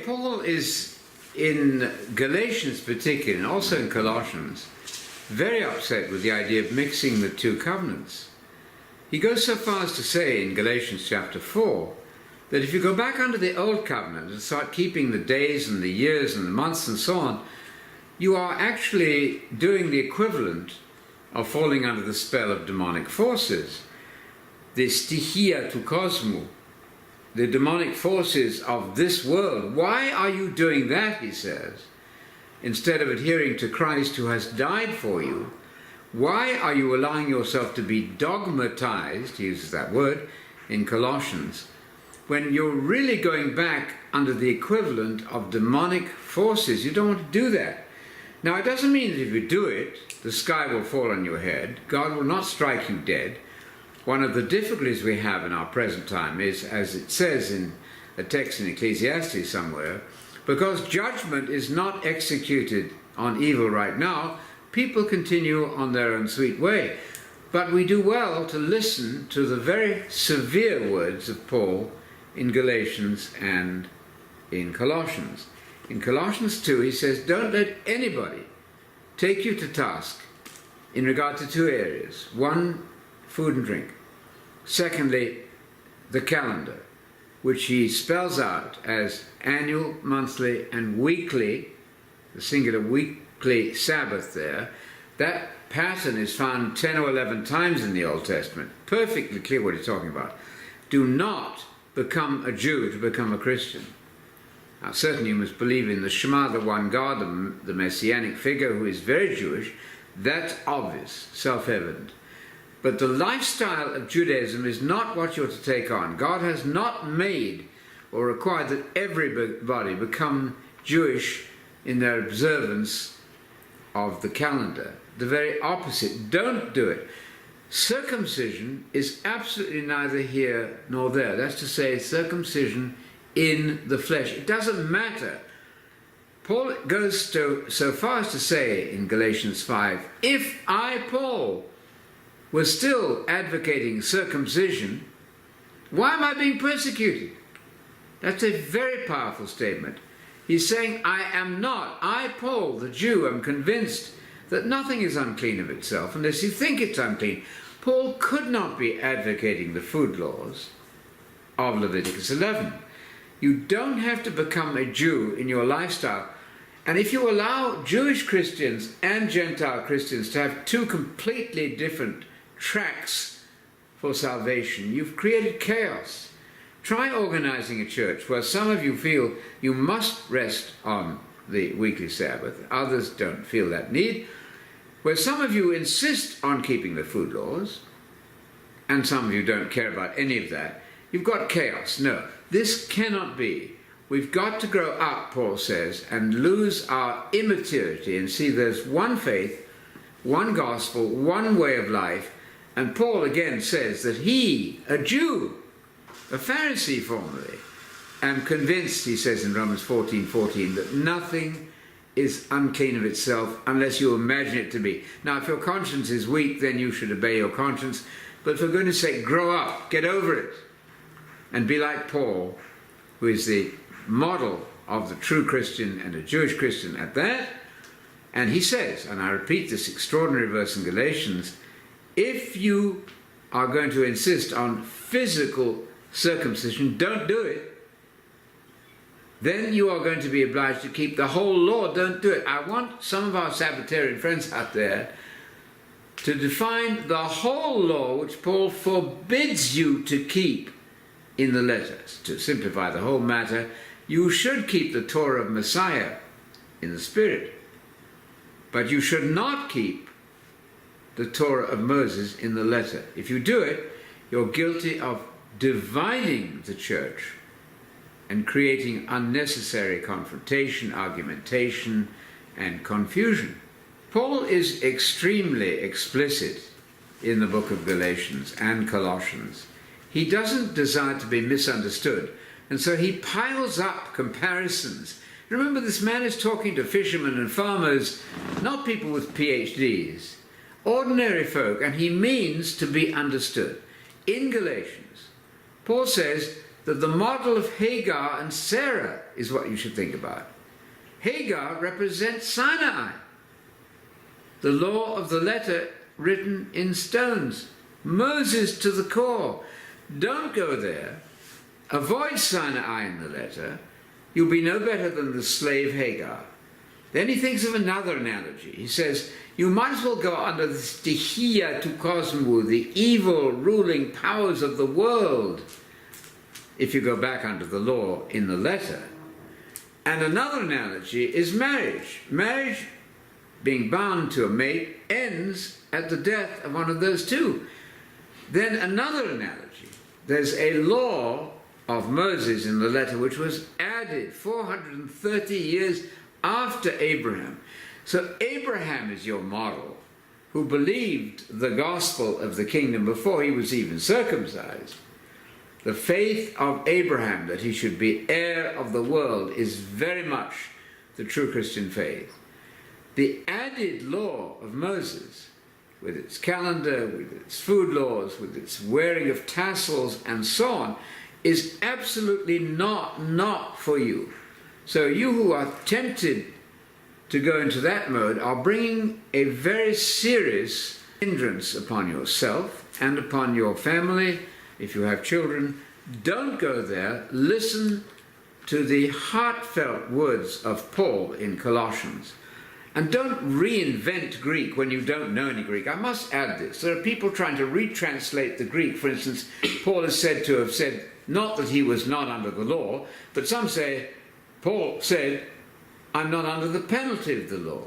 Paul is, in Galatians particularly, and also in Colossians, very upset with the idea of mixing the two covenants. He goes so far as to say in Galatians chapter 4 that if you go back under the old covenant and start keeping the days and the years and the months and so on, you are actually doing the equivalent of falling under the spell of demonic forces. The stoicheia tu cosmou, the demonic forces of this world. Why are you doing that, he says, instead of adhering to Christ who has died for you? Why are you allowing yourself to be dogmatized, he uses that word, in Colossians, when you're really going back under the equivalent of demonic forces? You don't want to do that. Now, it doesn't mean that if you do it, the sky will fall on your head. God will not strike you dead. One of the difficulties we have in our present time is, as it says in a text in Ecclesiastes somewhere, because judgment is not executed on evil right now, people continue on their own sweet way. But we do well to listen to the very severe words of Paul in Galatians and in Colossians. In Colossians 2, he says, don't let anybody take you to task in regard to two areas. One, food and drink. Secondly, the calendar, which he spells out as annual, monthly, and weekly, the singular weekly Sabbath there. That pattern is found 10 or 11 times in the Old Testament. Perfectly clear what he's talking about. Do not become a Jew to become a Christian. Now, certainly you must believe in the Shema, the one God, the messianic figure who is very Jewish. That's obvious, self-evident. But the lifestyle of Judaism is not what you're to take on. God has not made or required that everybody become Jewish in their observance of the calendar. The very opposite. Don't do it. Circumcision is absolutely neither here nor there. That's to say, circumcision in the flesh. It doesn't matter. Paul goes so far as to say in Galatians 5, if I, Paul, was still advocating circumcision, why am I being persecuted? That's a very powerful statement. He's saying, I am not, I, Paul, the Jew, am convinced that nothing is unclean of itself unless you think it's unclean. Paul could not be advocating the food laws of Leviticus 11. You don't have to become a Jew in your lifestyle. And if you allow Jewish Christians and Gentile Christians to have two completely different tracks for salvation, you've created chaos. Try organizing a church where some of you feel you must rest on the weekly Sabbath, others don't feel that need, where some of you insist on keeping the food laws, and some of you don't care about any of that. You've got chaos. No, this cannot be. We've got to grow up, Paul says, and lose our immaturity and see there's one faith, one gospel, one way of life. And Paul again says that he, a Jew, a Pharisee formerly, am convinced, he says in Romans 14:14, that nothing is unclean of itself unless you imagine it to be. Now, if your conscience is weak, then you should obey your conscience. But for goodness sake, grow up, get over it, and be like Paul, who is the model of the true Christian and a Jewish Christian at that. And he says, and I repeat this extraordinary verse in Galatians, if you are going to insist on physical circumcision, don't do it. Then you are going to be obliged to keep the whole law. Don't do it. I want some of our Sabbatarian friends out there to define the whole law which Paul forbids you to keep in the letters. To simplify the whole matter, you should keep the Torah of Messiah in the spirit, but you should not keep the Torah of Moses in the letter. If you do it, you're guilty of dividing the church and creating unnecessary confrontation, argumentation, and confusion. Paul is extremely explicit in the book of Galatians and Colossians. He doesn't desire to be misunderstood, and so he piles up comparisons. Remember, this man is talking to fishermen and farmers, not people with PhDs, ordinary folk, and he means to be understood. In Galatians, Paul says that the model of Hagar and Sarah is what you should think about. Hagar represents Sinai, the law of the letter written in stones. Moses to the core. Don't go there. Avoid Sinai in the letter. You'll be no better than the slave Hagar. Then he thinks of another analogy. He says, you might as well go under the stoicheia to cosmos, the evil ruling powers of the world, if you go back under the law in the letter. And another analogy is marriage. Marriage, being bound to a mate, ends at the death of one of those two. Then another analogy. There's a law of Moses in the letter which was added 430 years after Abraham. So Abraham is your model, who believed the gospel of the kingdom before he was even circumcised. The faith of Abraham, that he should be heir of the world, is very much the true Christian faith. The added law of Moses, with its calendar, with its food laws, with its wearing of tassels and so on, is absolutely not for you. So you who are tempted to go into that mode are bringing a very serious hindrance upon yourself and upon your family. If you have children, don't go there. Listen to the heartfelt words of Paul in Colossians. And don't reinvent Greek when you don't know any Greek. I must add this. There are people trying to retranslate the Greek. For instance, Paul is said to have said, not that he was not under the law, but some say, Paul said, I'm not under the penalty of the law.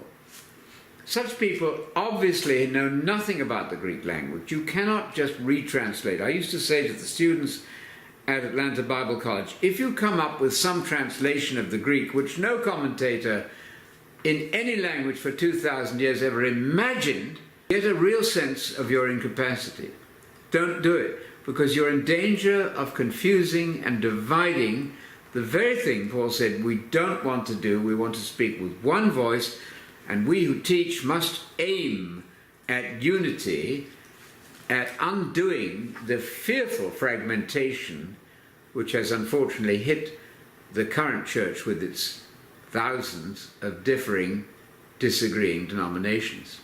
Such people obviously know nothing about the Greek language. You cannot just retranslate. I used to say to the students at Atlanta Bible College, if you come up with some translation of the Greek which no commentator in any language for 2,000 years ever imagined, get a real sense of your incapacity. Don't do it, because you're in danger of confusing and dividing the very thing Paul said we don't want to do. We want to speak with one voice, and we who teach must aim at unity, at undoing the fearful fragmentation which has unfortunately hit the current church with its thousands of differing, disagreeing denominations.